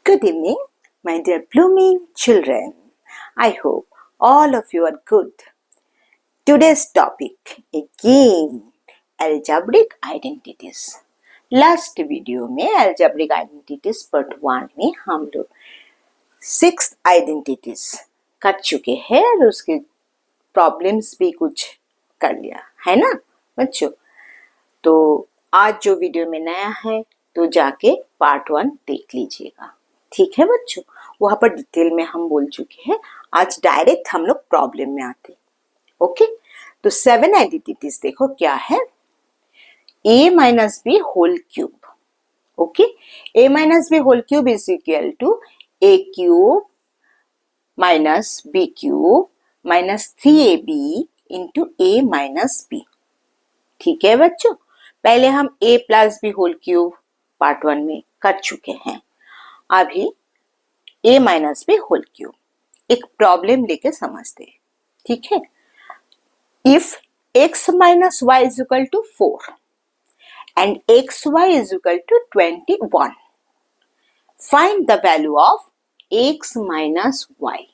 Good evening, my dear blooming children. I hope all of you are good. Today's topic again algebraic identities. Last video में algebraic identities part 1 में हम लोग 6 identities कर चुके हैं और उसके प्रॉब्लम्स भी कुछ कर लिया है ना बच्चों। तो आज जो वीडियो में नया है तो जाके पार्ट 1 देख लीजिएगा, ठीक है बच्चों। वहां पर डिटेल में हम बोल चुके हैं। आज डायरेक्ट हम लोग प्रॉब्लम में आते हैं। ओके, तो 7 आइडेंटिटीज देखो क्या है। a minus B whole cube. Okay, a minus B whole cube is equal to a cube minus b cube minus 3ab into a minus b। ठीक है बच्चों, पहले हम a plus B whole cube part 1 में कर चुके हैं। अभी a minus B whole cube एक प्रॉब्लम लेके समझते हैं, ठीक है। If x minus Y is equal to 4 and xy is equal to 21, find the value of x minus Y.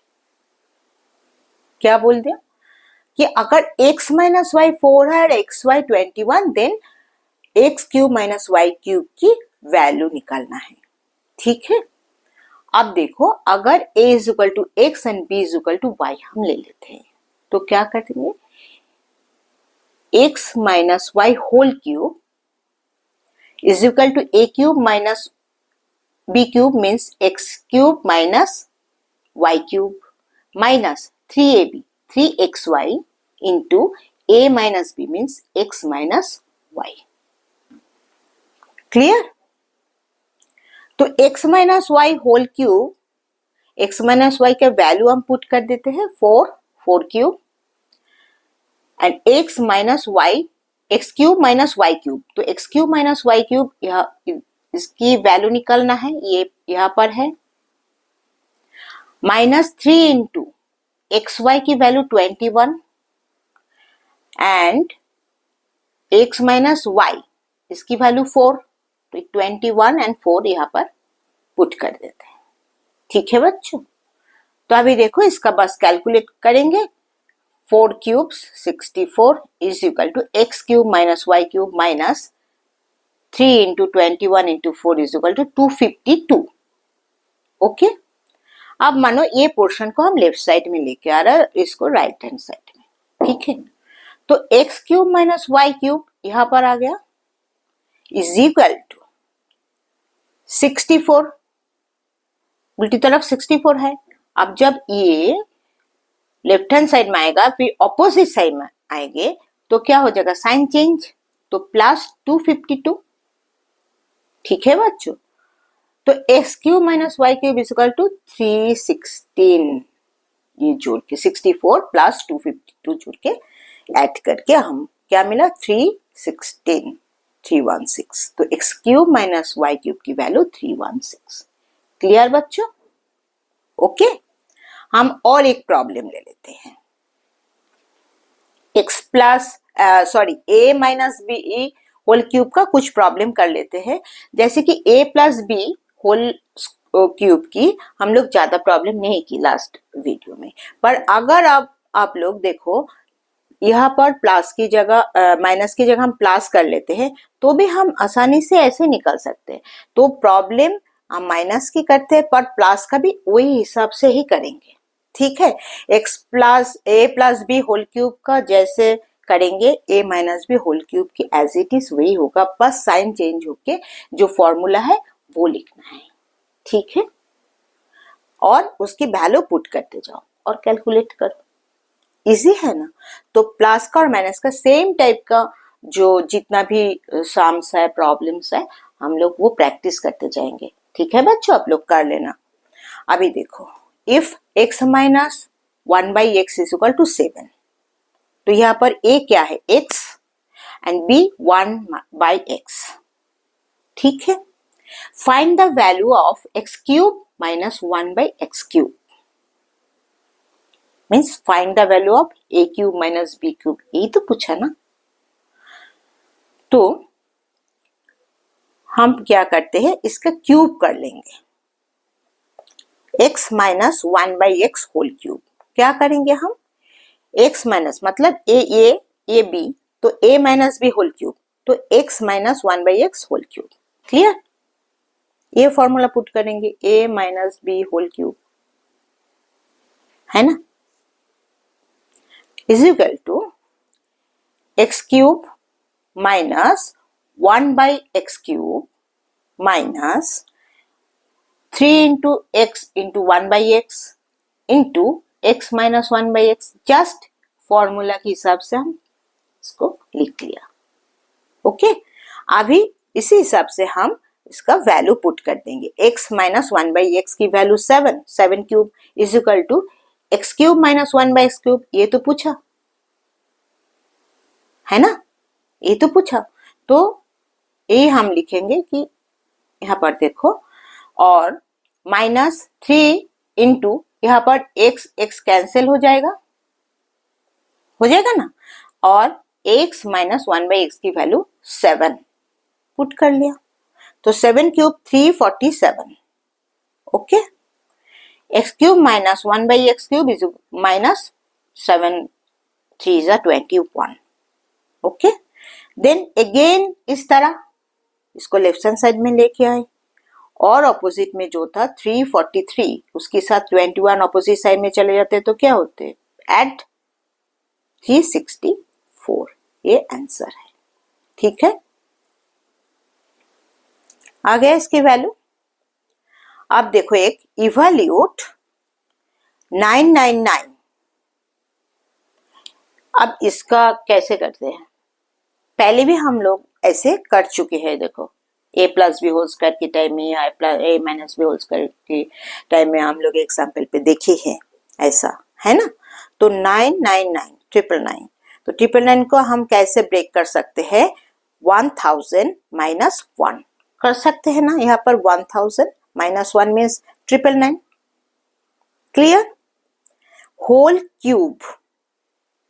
क्या बोल दिया कि अगर x माइनस वाई 4 है और xy 21, then x cube minus Y cube की वैल्यू निकालना है, ठीक है। अब देखो, अगर a is equal to X and b is equal to Y हम ले लेते हैं तो क्या करेंगे, x minus Y whole cube is equal to a cube minus b cube means x cube minus y cube minus 3ab 3xy into a minus b means x minus y। Clear? तो x minus Y whole cube, x minus Y का value हम put कर देते हैं 4 cube and x minus Y X cube minus Y cube. तो X cube minus Y cube इसकी value निकालना है, ये यहां पर है माइनस 3 इंटू एक्स वाई की value 21 and X minus Y इसकी वैल्यू 4। तो 21 एंड 4 यहां पर पुट कर देते हैं, ठीक है बच्चों। तो अभी देखो इसका बस कैलकुलेट करेंगे। 4 cubes 64 is equal to X cube minus Y cube minus 3 into 21 into 4 is equal to 252। Okay, अब मानो ये पोर्शन को हम लेफ्ट साइड में लेके आ रहे हैं, इसको राइट हैंड साइड में, ठीक है। तो X cube minus Y cube यहां पर आ गया इज इक्वल टू 64, उल्टी तरफ 64 है। अब जब ये लेफ्ट हैंड साइड में आएगा फिर ऑपोजिट साइड में आएंगे तो क्या हो जाएगा, साइन चेंज, तो प्लस 252, ठीक है बच्चों। तो X cube minus Y cube is equal to 316, ये जोड़ के 64 प्लस 252 जोड़ के ऐड करके हम क्या मिला 316 316। तो X cube minus Y cube की वैल्यू 316। क्लियर बच्चों? ओके, हम और एक प्रॉब्लम ले लेते हैं। X plus A minus B whole cube का कुछ प्रॉब्लम कर लेते हैं। जैसे कि a plus B whole cube की हम लोग ज्यादा प्रॉब्लम नहीं की लास्ट वीडियो में, पर अगर आप लोग देखो यहाँ पर प्लस की जगह माइनस की जगह हम प्लस कर लेते हैं तो भी हम आसानी से ऐसे निकल सकते हैं। तो प्रॉब्लम हम माइनस की करते हैं पर प्लस का भी वही हिसाब से ही करेंगे, ठीक है। एक्स प्लस ए प्लस बी होल क्यूब का जैसे करेंगे ए माइनस बी होल क्यूब की एज इट इज वही होगा, बस साइन चेंज होके जो फॉर्मूला है वो लिखना है, ठीक है। और उसकी वैल्यू पुट करते जाओ और कैलकुलेट करो, इजी है ना। तो प्लस का और माइनस का सेम टाइप का जो जितना भी सम्स है प्रॉब्लम्स है हम लोग वो प्रैक्टिस करते जाएंगे, ठीक है बच्चों, आप लोग कर लेना। अभी देखो, if x minus 1 by X is equal to 7, तो यहाँ पर a क्या है x and b 1 by X, ठीक है। Find the value of x cube minus 1 by X cube means find the value of a cube minus b cube, यही तो पूछा ना। तो हम क्या करते हैं, इसका क्यूब कर लेंगे। x minus 1/x whole cube. क्या करेंगे हम, x माइनस मतलब ए बी, तो a minus B whole cube, तो x minus 1/x whole cube. Clear, ये फॉर्मूला पुट करेंगे, a minus B whole cube, है ना, is equal to x cube minus 1/x cube minus 3 into X into 1/x into x minus 1/x। Just formula के हिसाब से हम इसको लिख लिया। ओके, अभी इसी हिसाब से हम इसका वैल्यू पुट कर देंगे। x माइनस 1/x की value 7 cube is equal to x cube minus 1/x cube. ये तो पूछा है ना, ये तो पूछा, तो ये हम लिखेंगे कि यहाँ पर देखो, और माइनस 3 इंटू यहाँ पर x कैंसिल हो जाएगा ना, और x माइनस 1/x की वैल्यू 7 पुट कर लिया, तो 7 cube 347। Okay, x cube minus 1/x cube is minus 7 3 is 21। Okay, then again इस तरह इसको लेफ्ट हैंड साइड में लेके आए, और ऑपोजिट में जो था 343 उसके साथ 21 ऑपोजिट साइड में चले जाते तो क्या होते, एड 364। ये आंसर है। ठीक है, आ गया इसकी वैल्यू। अब देखो एक इवैल्यूट 999। अब इसका कैसे करते हैं, पहले भी हम लोग ऐसे कर चुके हैं। देखो a plus B whole square के टाइम में या a minus B whole square के टाइम में हम लोग एग्जाम्पल पे देखे हैं, ऐसा है ना। तो 999 999, तो 999 को हम कैसे ब्रेक कर सकते हैं, 1000 माइनस 1 कर सकते हैं ना। यहाँ पर 1000 minus 1 means 999। Clear, whole cube.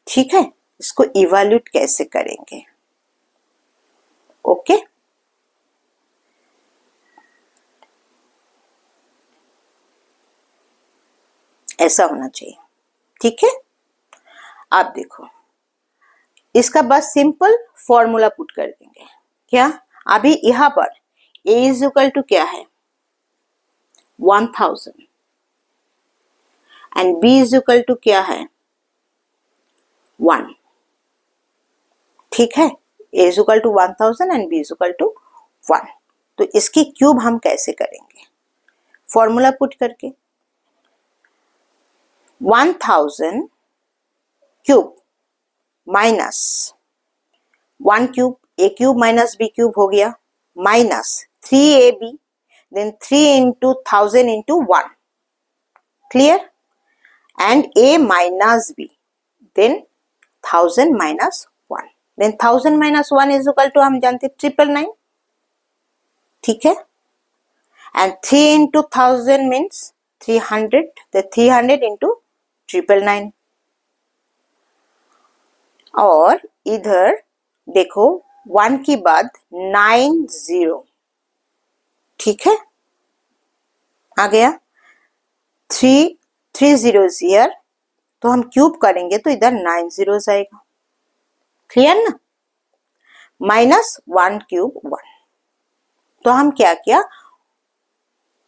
ठीक है, इसको इवैल्यूएट कैसे करेंगे। ओके, ऐसा होना चाहिए। ठीक है, आप देखो इसका बस सिंपल फॉर्मूला पुट कर देंगे। क्या, अभी यहां पर a इज इक्वल टू क्या है 1000 and b is equal to क्या है 1। ठीक है, a is equal to 1000 and b is equal to 1। तो इसकी क्यूब हम कैसे करेंगे, फॉर्मूला पुट करके 1000 cube minus 1 cube, a cube minus b cube हो गया, minus 3ab, then 3 into 1000 into 1। Clear, and a minus b, then 1000 minus 1, then 1000 minus 1 is equal to हम जानते 999। ठीक है, एंड 3 इंटू 1000 मीन्स 300, तो 300 इंटू 999। और इधर देखो 1 की बाद 90। ठीक है, आ गया 3 zeros हियर, तो हम क्यूब करेंगे तो इधर 9 zeros आएगा। क्लियर ना, माइनस 1 क्यूब 1। तो हम क्या किया,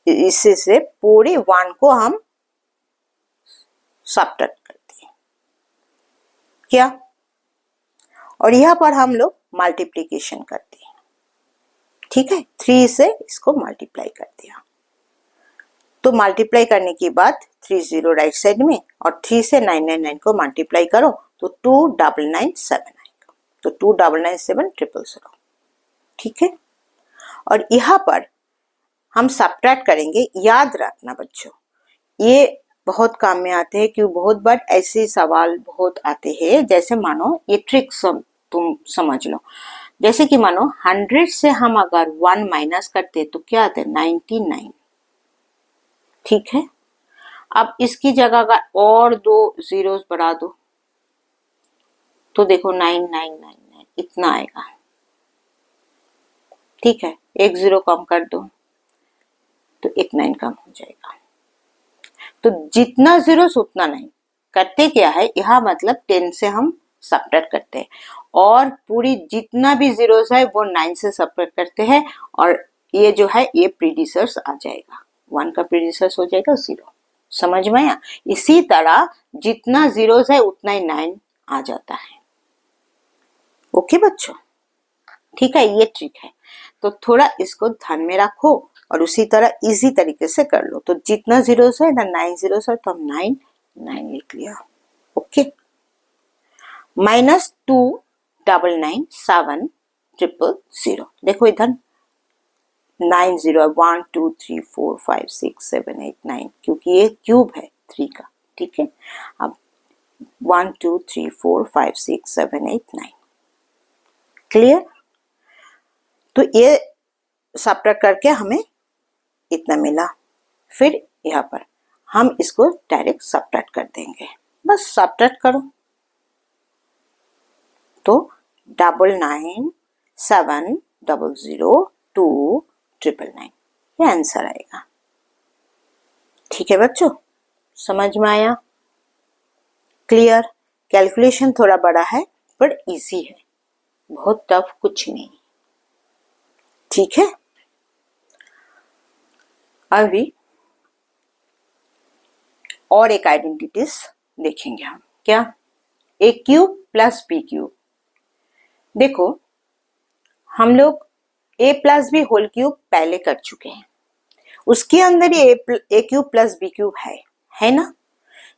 इससे से पूरे 1 को हम सब्ट्रैक्ट कर दिए। क्या, और यहां पर हम लोग मल्टीप्लीकेशन करते हैं। ठीक है, 3 से इसको मल्टीप्लाई कर दिया, तो मल्टीप्लाई करने के बाद 30 राइट साइड में और 3 से 999 को मल्टीप्लाई करो तो 2997 आएगा, तो 2997 000। ठीक है, और यहाँ पर हम सब्ट्रैक्ट करेंगे। याद रखना बच्चों, ये बहुत काम में आते हैं, क्यों बहुत बार ऐसे सवाल बहुत आते हैं। जैसे मानो ये ट्रिक तुम समझ लो, जैसे कि मानो 100 से हम अगर 1 माइनस करते तो क्या आता है 99। ठीक है, अब इसकी जगह अगर और 2 zeros बढ़ा दो तो देखो 9999 इतना आएगा। ठीक है, 1 0 कम कर दो तो 89 कम हो जाएगा। तो जितना जीरोस उतना 9। करते क्या है, यहाँ मतलब 10 से हम सब्ट्रैक्ट करते हैं और पूरी जितना भी जीरोस है वो 9 से सब्ट्रैक्ट करते हैं और ये जो है ये प्रीडिसर्स आ जाएगा, 1 का प्रीडिसर्स हो जाएगा 0। समझ में आया? इसी तरह जितना जीरोस है उतना ही 9 आ जाता है। ओके बच्चों, ठीक है, ये ट्रिक है, तो थोड़ा इसको ध्यान में रखो और उसी तरह इजी तरीके से कर लो। तो जितना जीरोस है ना 9 जीरोस है तो हम 9 9 लिख लिया। ओके, -2999700। देखो इधर 9 0 1 2 3 4 5 6 7 8 9, क्योंकि ये क्यूब है 3 का। ठीक है, अब 1 2 3 4 5 6 7 8 9। क्लियर? तो ये सब्ट्रैक्ट करके हमें इतना मिला। फिर यहाँ पर हम इसको डायरेक्ट सब्ट्रैक्ट कर देंगे, बस सब्ट्रैक्ट करो। तो 99700299 ये आंसर आएगा। ठीक है बच्चों, समझ में आया? क्लियर? कैलकुलेशन थोड़ा बड़ा है पर इजी है, बहुत टफ कुछ नहीं। ठीक है, अभी और एक आइडेंटिटीज देखेंगे हम। क्या? ए क्यूब प्लस बी क्यूब। देखो हम लोग ए प्लस बी होल क्यूब पहले कर चुके हैं, उसके अंदर ये ए क्यूब प्लस बी क्यूब है ना।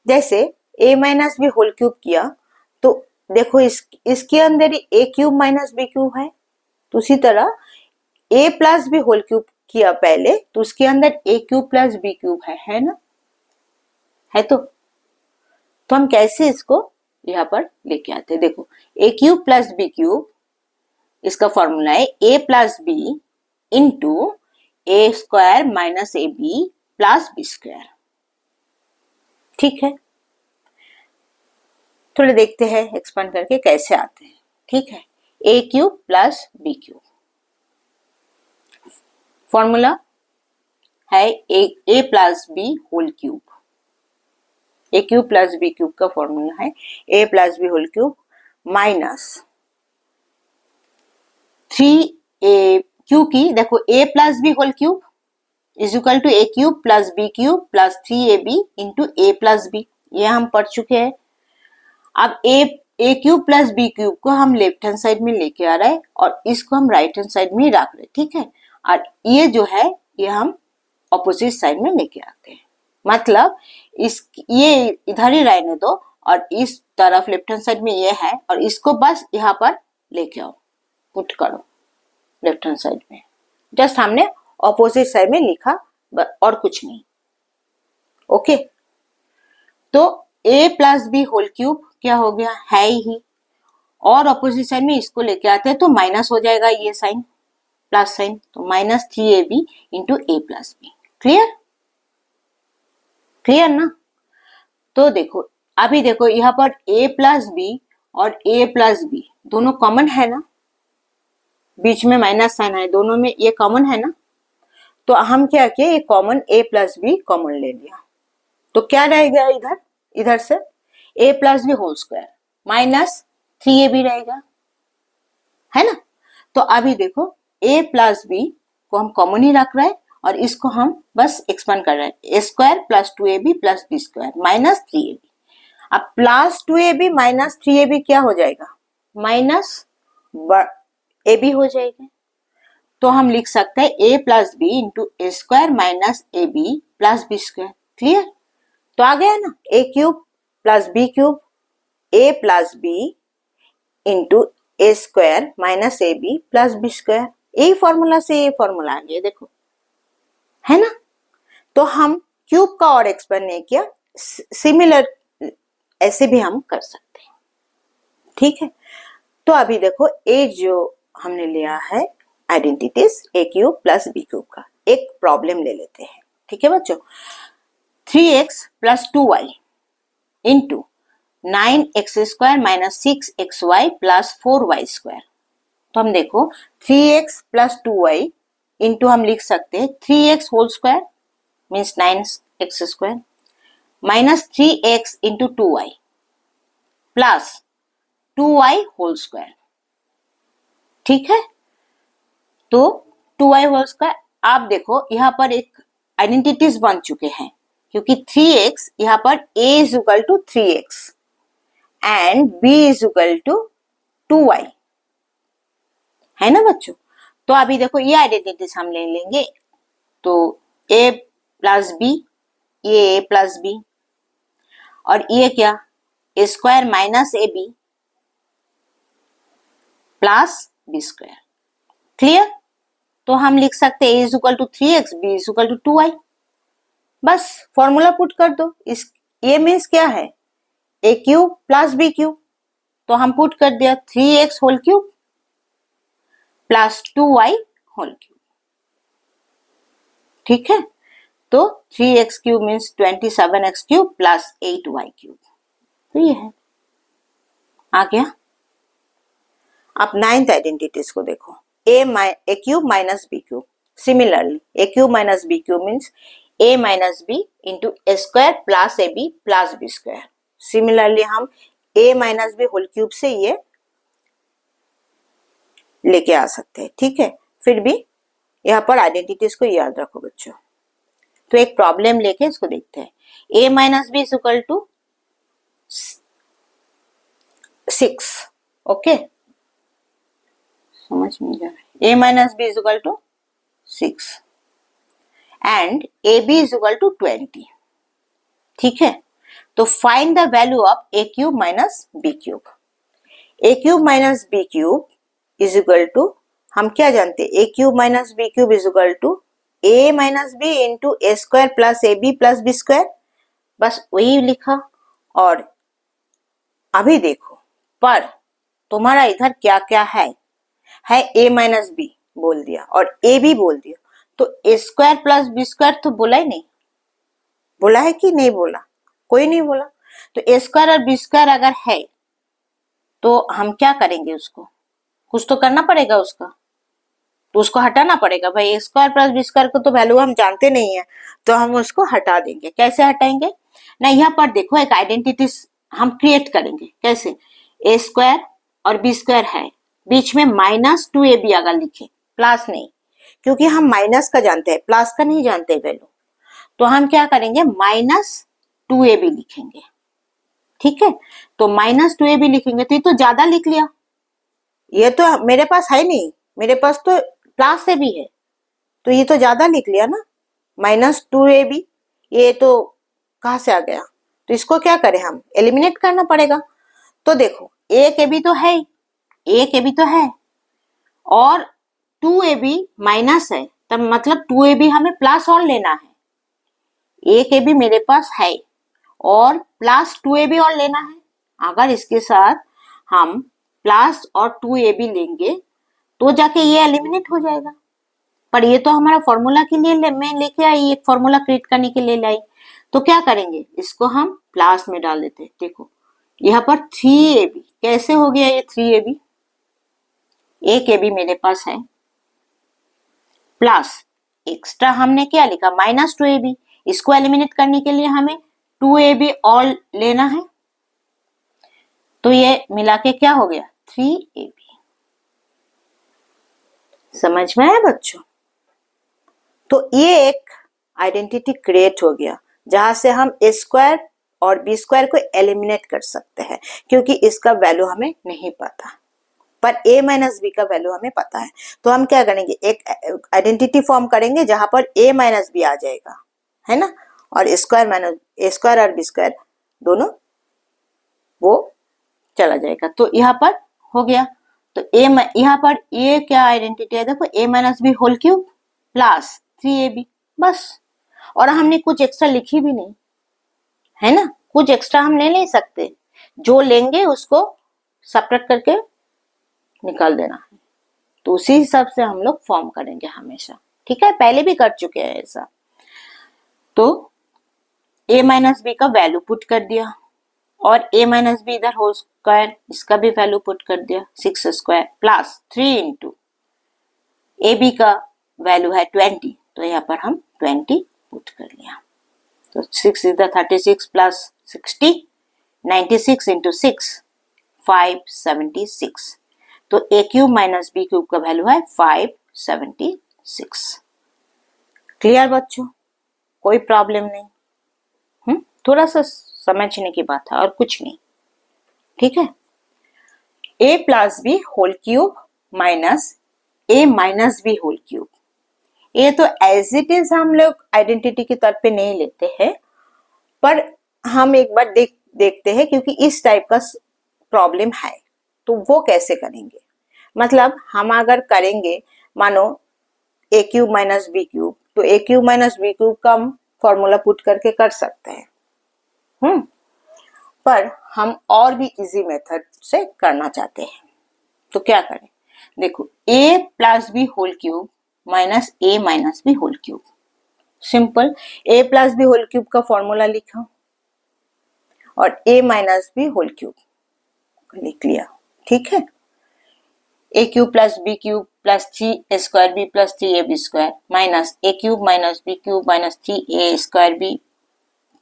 जैसे ए माइनस बी होल क्यूब किया तो देखो इसके अंदर ए क्यूब माइनस बी क्यूब है, तो उसी तरह ए प्लस बी होल क्यूब किया पहले तो उसके अंदर ए क्यूब प्लस बी क्यूब है ना, है तो हम कैसे इसको यहाँ पर लेके आते हैं। देखो A cube plus B cube, इसका फॉर्मूला है A plus B into A square minus A B plus B square. ठीक है, थोड़े देखते हैं एक्सपांड करके कैसे आते हैं। ठीक है, A cube plus B cube, formula है A plus B whole cube. A cube plus B cube का फॉर्मूला है A plus B whole cube minus 3a, क्योंकि देखो a plus B whole cube is equal to A cube plus B cube plus 3ab into A plus B, ये हम पढ़ चुके हैं। अब A cube plus B cube को हम लेफ्ट हैंड साइड में लेके आ रहे हैं और इसको हम राइट हैंड साइड में ही रख रहे हैं। ठीक है, और ये जो है ये हम ऑपोजिट साइड में लेके आते हैं, मतलब ये इधर ही रहने दो और इस तरफ लेफ्ट हैंड साइड में ये है और इसको बस यहाँ पर लेके आओ, पुट करो लेफ्ट हैंड साइड में। जस्ट हमने ऑपोजिट साइड में लिखा और कुछ नहीं। ओके, तो a plus B whole cube क्या हो गया, है ही, और ऑपोजिट साइड में इसको लेके आते हैं तो माइनस हो जाएगा ये साइन, प्लस साइन, तो minus 3ab into A plus B. Clear? Clear ना? तो देखो अभी देखो यहाँ पर a प्लस बी और a प्लस बी दोनों कॉमन है ना, बीच में माइनस साइन है, दोनों में ये कॉमन है ना, तो हम क्या किए, ये common a plus B common ले लिया, तो क्या रहेगा इधर से a plus B whole square minus 3ab रहेगा, है ना। तो अभी देखो a प्लस बी को हम कॉमन ही रख रहे हैं और इसको हम बस एक्सपेंड कर रहे हैं, a square plus 2ab plus B square minus 3ab। अब प्लस 2ab माइनस 3ab क्या हो जाएगा, माइनस ab हो जाएगा, तो हम लिख सकते हैं a plus B into A square minus A B plus B square. Clear? तो आ गया ना, a cube plus B cube, a plus B into A square minus A B plus B square, यही फॉर्मूला से ये formula आ गया, देखो, है ना। तो हम क्यूब का और एक्सपेंड नहीं किया, सिमिलर ऐसे भी हम कर सकते हैं। ठीक है, तो अभी देखो ए जो हमने लिया है आइडेंटिटीज ए क्यूब प्लस बी क्यूब का, एक प्रॉब्लम ले लेते हैं। ठीक है बच्चों, 3x plus 2y into 9x square minus 6xy plus 4y square. तो हम देखो 3x प्लस 2y इंटू हम लिख सकते हैं 3x whole square means 9x square minus 3x into 2y plus 2y whole square. ठीक है, तो 2y होल स्क्वायर। आप देखो यहाँ पर एक आइडेंटिटीज बन चुके हैं, क्योंकि 3x यहाँ पर a is equal to 3x and b is equal to 2y, है ना बच्चों। तो अभी देखो ये आइडेंटिटीज हम ले लेंगे, तो a प्लस बी, ये a प्लस बी, और ये क्या, A square minus A B plus B square. Clear. तो हम लिख सकते हैं a is equal to 3x, b is equal to 2y। बस फॉर्मूला पुट कर दो। इस ये मीन्स क्या है, a cube plus b cube, तो हम पुट कर दिया 3x whole cube plus 2y whole cube. ठीक है, तो 3x cube means 27x cube plus 8y cube. तो ये है, आ गया। अब नाइन्थ आइडेंटिटीज को देखो, a cube minus B cube. Similarly a cube minus B cube means a minus B into A square plus A B plus B square. Similarly हम a minus B whole cube से ये लेके आ सकते हैं। ठीक है, फिर भी यहाँ पर आइडेंटिटीज को याद रखो बच्चों। तो एक प्रॉब्लम लेके इसको देखते हैं। a minus B is equal to 6। Okay, समझ में जा रहा है। a minus B is equal to 6 and A B is equal to 20। ठीक है, तो find the value of a cube minus B cube. a cube minus B cube is equal to, हम क्या जानते हैं, a cube minus B cube is equal to a minus B into A square plus A B plus B square. बस वही लिखा। और अभी देखो, पर तुम्हारा इधर क्या क्या है a माइनस बी बोल दिया और a भी बोल दिया, तो ए स्क्वायर प्लस बी स्क्वायर तो बोला ही नहीं। बोला है कि नहीं बोला, कोई नहीं बोला। तो ए स्क्वायर और बी स्क्वायर अगर है तो हम क्या करेंगे, उसको कुछ तो करना पड़ेगा उसका, तो उसको हटाना पड़ेगा। भाई ए स्क्वायर प्लस बी स्क्वायर को तो वैल्यू हम जानते नहीं है, तो हम उसको हटा देंगे। कैसे हटाएंगे ना, यहाँ पर देखो एक आइडेंटिटी हम क्रिएट करेंगे। कैसे, ए स्क्वायर और बी स्क्वायर है, बीच में माइनस 2ab अगर लिखे, प्लस नहीं, क्योंकि हम माइनस का जानते हैं, प्लस का नहीं जानते वैल्यू। तो हम क्या करेंगे, माइनस 2ab लिखेंगे। ठीक है, तो माइनस 2ab लिखेंगे, तो ये तो ज्यादा लिख लिया, ये तो मेरे पास है नहीं, मेरे पास तो प्लस से भी है, तो ये तो ज्यादा लिख लिया ना, माइनस 2ab। ये तो कहां से आ गया, तो इसको क्या करें, हम एलिमिनेट करना पड़ेगा। तो देखो एक ab तो है, एक ab तो है, और 2ab माइनस है, तब मतलब 2ab हमें प्लस और लेना है। एक ab मेरे पास है और प्लस 2ab और लेना है। अगर इसके साथ हम प्लस और 2ab लेंगे तो जाके ये एलिमिनेट हो जाएगा। पर ये तो हमारा फॉर्मूला के लिए मैं लेके आई, एक फॉर्मूला क्रिएट करने के लिए लाई। तो क्या करेंगे, इसको हम प्लस में डाल देते हैं। देखो यहाँ पर 3ab कैसे हो गया, ये 3ab, एक ab मेरे पास है, प्लस एक्स्ट्रा हमने क्या लिखा, माइनस 2ab। इसको एलिमिनेट करने के लिए हमें 2ab और लेना है, तो ये मिला के क्या हो गया, 3ab। समझ में आया बच्चों। तो ये एक आइडेंटिटी क्रिएट हो गया, जहां से हम ए स्क्वायर और बी स्क्वायर को एलिमिनेट कर सकते हैं, क्योंकि इसका वैल्यू हमें नहीं पता, पर a माइनस बी का वैल्यू हमें पता है। तो हम क्या करेंगे, एक आइडेंटिटी फॉर्म करेंगे जहां पर a माइनस बी आ जाएगा, है ना, और स्क्वायर माइनस ए स्क्वायर और बी स्क्वायर दोनों वो चला जाएगा। तो यहाँ पर हो गया। तो यहाँ पर ये क्या आइडेंटिटी है, देखो a minus B whole cube plus 3ab, बस। और हमने कुछ एक्स्ट्रा लिखी भी नहीं, है ना, कुछ एक्स्ट्रा हम ले सकते, जो लेंगे उसको सब्ट्रैक्ट करके निकाल देना है। तो उसी हिसाब से हम लोग फॉर्म करेंगे हमेशा। ठीक है, पहले भी कर चुके हैं ऐसा। तो a माइनस बी का वैल्यू पुट कर दिया, और a माइनस बी इधर होल स्क्वायर, इसका भी वैल्यू पुट कर दिया, 6 square plus 3 into A B का वैल्यू है 20, तो यहाँ पर हम 20 पुट कर लिया। तो 6 is the 36 plus 60, 96 into 6 576. तो a cube minus B cube का वैल्यू है 576. क्लियर बच्चों, कोई प्रॉब्लम नहीं. थोड़ा सा समझने की बात है और कुछ नहीं. ठीक है. a plus B whole cube minus a minus B whole cube. ये तो एज इट इज हम लोग आइडेंटिटी के तौर पे नहीं लेते हैं, पर हम एक बार देखते हैं क्योंकि इस टाइप का प्रॉब्लम है तो वो कैसे करेंगे. मतलब हम अगर करेंगे मानो a cube minus B cube, तो a cube minus B cube का हम फॉर्मूला पुट करके कर सकते हैं. पर हम और भी इजी मेथड से करना चाहते हैं. तो क्या करें, देखो a plus B whole cube minus a minus B whole cube. Simple. a plus B whole cube का फॉर्मूला लिखा और a minus B whole cube लिख लिया. ठीक है. a cube plus B cube plus 3a square B plus 3ab square minus a cube minus B cube minus 3a square B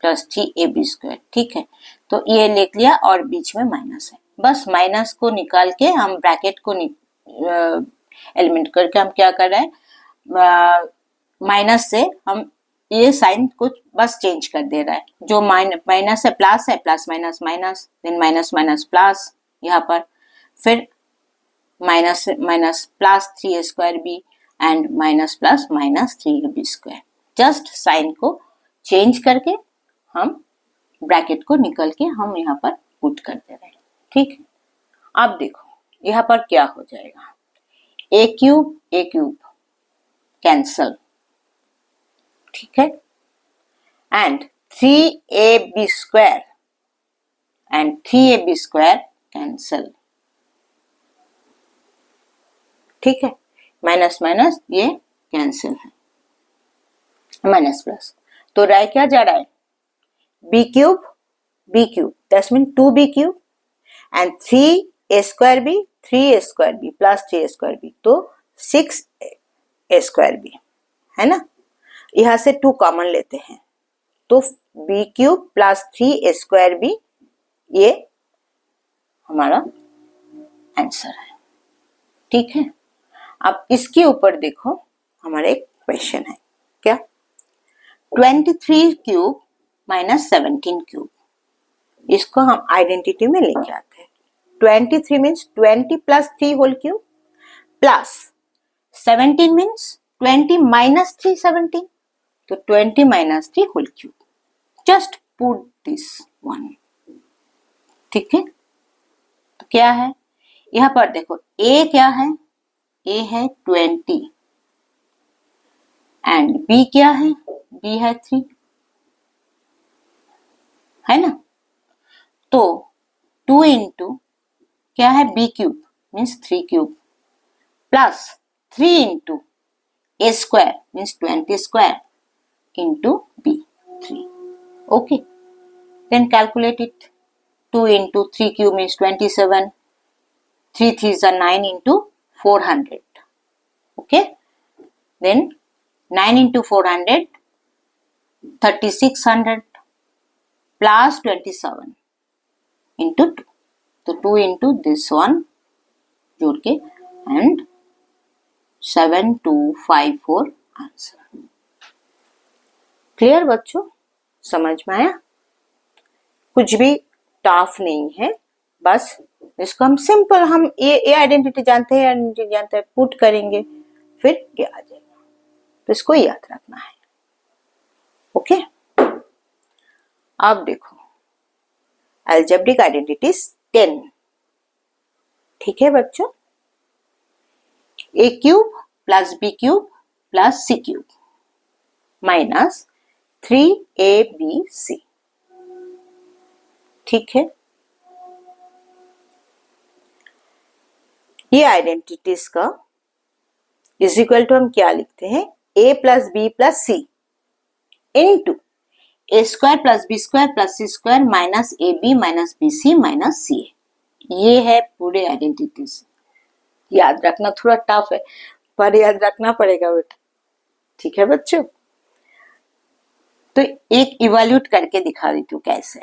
plus 3ab square. ठीक है. तो ये लिख लिया और बीच में माइनस है. बस माइनस को निकाल के हम ब्रैकेट को एलिमिनेट करके हम क्या कर रहे हैं, माइनस से हम ये साइन को बस चेंज कर दे रहा है. जो माइनस है plus minus minus, then minus minus plus यहाँ पर, फिर minus minus plus 3a square b and minus plus minus 3ab square. Just sign को चेंज करके हम ब्रैकेट को निकल के हम यहाँ पर पुट कर दे रहे हैं. ठीक है. अब देखो यहाँ पर क्या हो जाएगा, a क्यूब कैंसल. ठीक है. And 3ab square and 3ab square cancel. ठीक है. माइनस माइनस ये कैंसिल है, माइनस प्लस. तो रह क्या जा रहा है, b cube that's mean 2b cube and 3a square B plus 3a square b, तो 6a स्क्वायर बी है ना. यहां से 2 कॉमन लेते हैं तो b cube plus 3a square b ये हमारा आंसर है. ठीक है. अब इसके ऊपर देखो हमारा एक क्वेश्चन है. क्या, 23 क्यूब माइनस 17 क्यूब. इसको हम आइडेंटिटी में लेके आते हैं. 23 means 20 plus 3 whole cube plus 17 means 20 minus 3 17. तो 20 minus 3 whole cube. Just put this one. ठीक है. तो क्या है यहाँ पर देखो, a क्या है, a है 20 एंड b क्या है, b है 3 है ना. तो 2 इंटू क्या है b cube means 3 cube plus 3 into a square means 20 square into b 3. Okay. Then calculate it. 2 into 3 cube means 27, 3 3s are 9 into 400. Okay. Then 9 into 400 3600 plus 27 into 2. तो 2 into this one जोड़ के and 7254 answer. Clear बच्चों, समझ में आया. कुछ भी tough नहीं है, बस इसको हम सिंपल हम ये आइडेंटिटी जानते हैं पुट करेंगे फिर ये आ जाएगा. तो इसको याद रखना है. ओके. अब देखो अलजेब्रिक आइडेंटिटीज 10. ठीक है बच्चों. a cube plus b cube plus c cube minus 3abc. ठीक है. ये आइडेंटिटीज का इज इक्वल टू हम क्या लिखते हैं, a plus B plus C into A square plus B square plus C square minus A B minus B C minus C A. ये है पूरे आइडेंटिटीज. याद रखना थोड़ा टफ है पर याद रखना पड़ेगा बेटा. ठीक है बच्चों. तो एक इवैल्यूएट करके दिखा देती हूँ कैसे।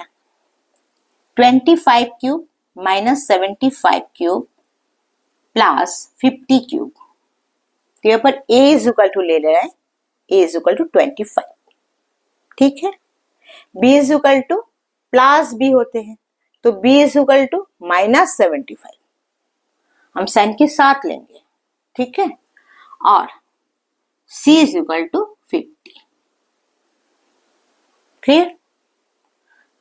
25 cube minus 75 cube plus 50 cube, तो यहाँ पर a इज इक्वल टू ले रहे हैं, a इज इक्वल टू 25, ठीक है। b is equal to plus b होते हैं, तो b is equal to minus 75, हम साइन के साथ लेंगे, ठीक है। और c is equal to 50, clear.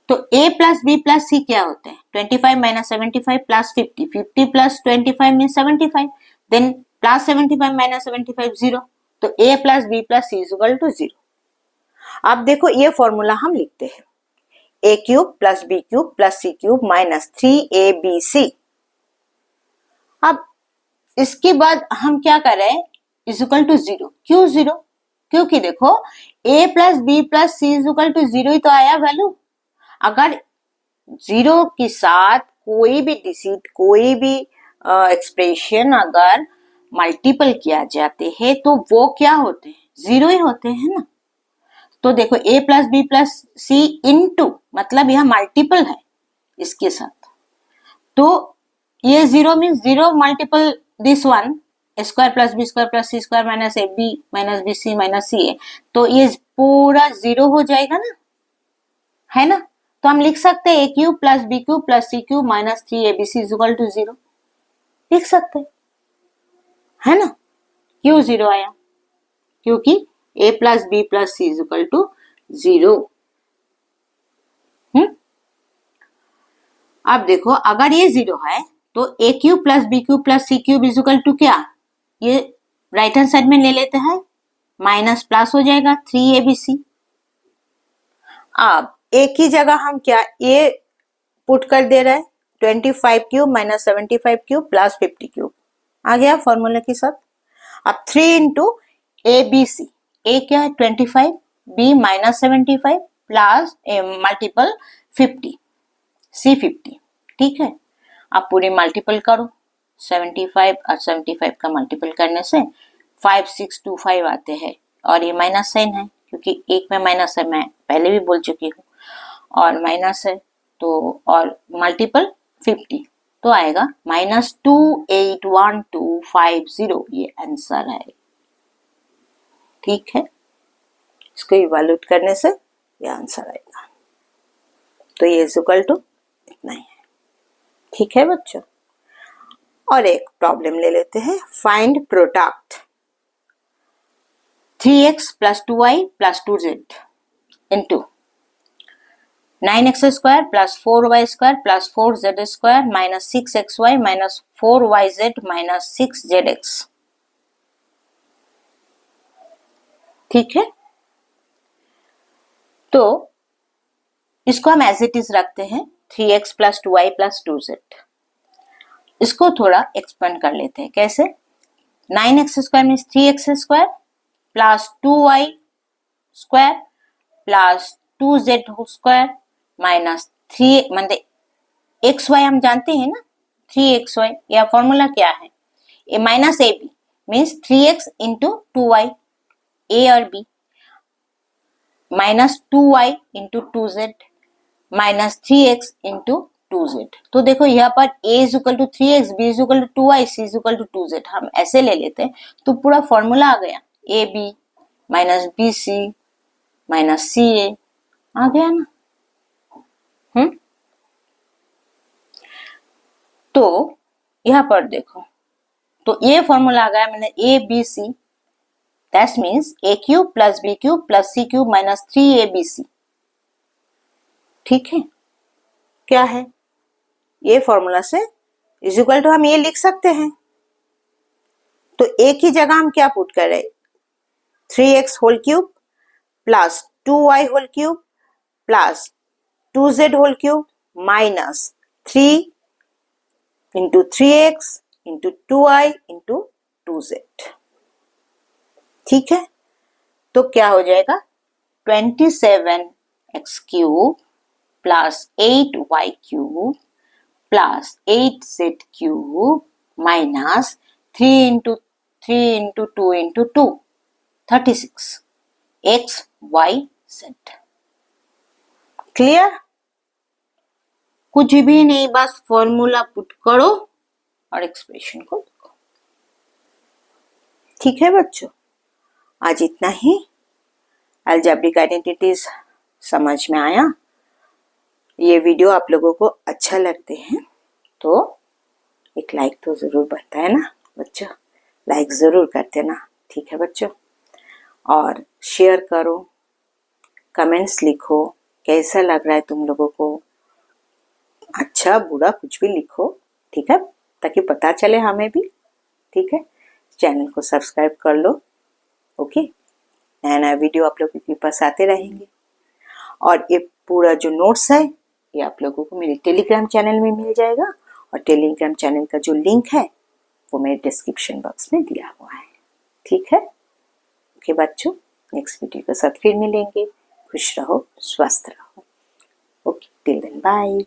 तो a plus b plus c क्या होते हैं? 25 minus 75 plus 50, 50 plus 25 mean 75, then plus 75 minus 75 0, तो a plus b plus c is equal to 0। अब देखो ये फॉर्मूला हम लिखते हैं, a cube plus b cube plus c cube minus 3abc। अब इसके बाद हम क्या कर रहे हैं, इज इक्वल टू 0। क्यों 0? क्योंकि देखो a plus b plus c is equal to 0 ही तो आया वैल्यू। अगर 0 के साथ कोई भी डिजिट, कोई भी एक्सप्रेशन अगर मल्टीपल किया जाते हैं तो वो क्या होते हैं? 0 ही होते हैं ना। तो देखो a plus B plus C into, मतलब यह मल्टीपल है इसके साथ, तो ये 0 means 0 multiple this one, square plus B square plus C square minus A B minus B C minus C A, तो ये पूरा 0 हो जाएगा ना, है ना। तो हम लिख सकते हैं a cube plus B cube plus c cube minus 3abc is equal to 0, लिख सकते है ना। क्यों 0 आया? क्योंकि a plus B plus c is equal to 0। अब देखो अगर ये 0 है तो a cube plus B cube plus c cube is equal to क्या, ये राइट हैंड साइड में ले लेते हैं, माइनस प्लस हो जाएगा 3abc। अब एक ही जगह हम क्या a पुट कर दे रहे हैं, 25 cube minus 75 cube plus 50 cube आ गया फॉर्मूले के साथ। अब 3 इंटू abc, a क्या है 25, b minus 75 plus multiple 50, c 50, ठीक है। अब पूरी मल्टीपल करो, 75 और 75 का मल्टीपल करने से 5625 आते हैं, और ये माइनस साइन है क्योंकि एक में माइनस है, मैं पहले भी बोल चुकी हूँ, और माइनस है तो, और मल्टीपल 50, तो आएगा माइनस 281250, ये आंसर है, ठीक है। इसको इवैल्यूएट करने से ये आंसर आएगा, तो ये इज इक्वल टू इतना ही है, ठीक है बच्चों। और एक प्रॉब्लम ले लेते हैं, find product 3x plus 2y plus 2z into 9x square plus 4y square plus 4z square minus 6xy minus 4yz minus 6zx, ठीक है। तो इसको हम एज इट इज रखते हैं, 3x plus 2y plus 2z। इसको थोड़ा एक्सपेंड कर लेते हैं, कैसे? 9x square means 3x square plus 2y square plus 2z square minus 3, मतलब xy हम जानते हैं ना 3xy, या फॉर्मूला क्या है, A minus A B means 3x into 2y, A और B, minus 2y into 2z minus 3x into 2z। तो देखो यहाँ पर a is equal to 3x, b is equal to 2y, c is equal to 2z, हम ऐसे ले लेते हैं तो पूरा फॉर्मूला आ गया, A B minus B C minus C A, आ गया ना। तो यहाँ पर देखो, तो ये फॉर्मूला आ गया, मैंने a b c, that means a cube plus B cube plus c cube minus 3abc, ठीक है। क्या है ये फॉर्मूला से इज इक्वल टू हम ये लिख सकते हैं, तो एक ही जगह हम क्या पुट कर रहे, 3x whole cube plus 2y whole cube plus 2z whole cube minus 3 into 3x into 2y into 2z, ठीक है। तो क्या हो जाएगा 27x cube plus 8y cube plus 8z cube minus 3 into 2 into 2 36 x y z, clear? कुछ भी नहीं, बस फॉर्मूला पुट करो और एक्सप्रेशन को लिखो। ठीक है बच्चों, आज इतना ही। अलजेब्रिक आइडेंटिटीज समझ में आया? ये वीडियो आप लोगों को अच्छा लगते हैं तो एक लाइक तो ज़रूर बनता है ना बच्चों, लाइक ज़रूर करते ना। ठीक है बच्चों, और शेयर करो, कमेंट्स लिखो, कैसा लग रहा है तुम लोगों को, अच्छा बुरा कुछ भी लिखो। ठीक है, ताकि पता चले हमें भी। ठीक है, चैनल को सब्सक्राइब कर लो। ओके, नया नया वीडियो आप लोगों के पास आते रहेंगे। और ये पूरा जो नोट्स है ये आप लोगों को मेरे टेलीग्राम चैनल में मिल जाएगा, और टेलीग्राम चैनल का जो लिंक है वो मेरे डिस्क्रिप्शन बॉक्स में दिया हुआ है। ठीक है, ओके बच्चों, नेक्स्ट वीडियो के साथ फिर मिलेंगे। खुश रहो, स्वस्थ रहो। Okay, till then bye.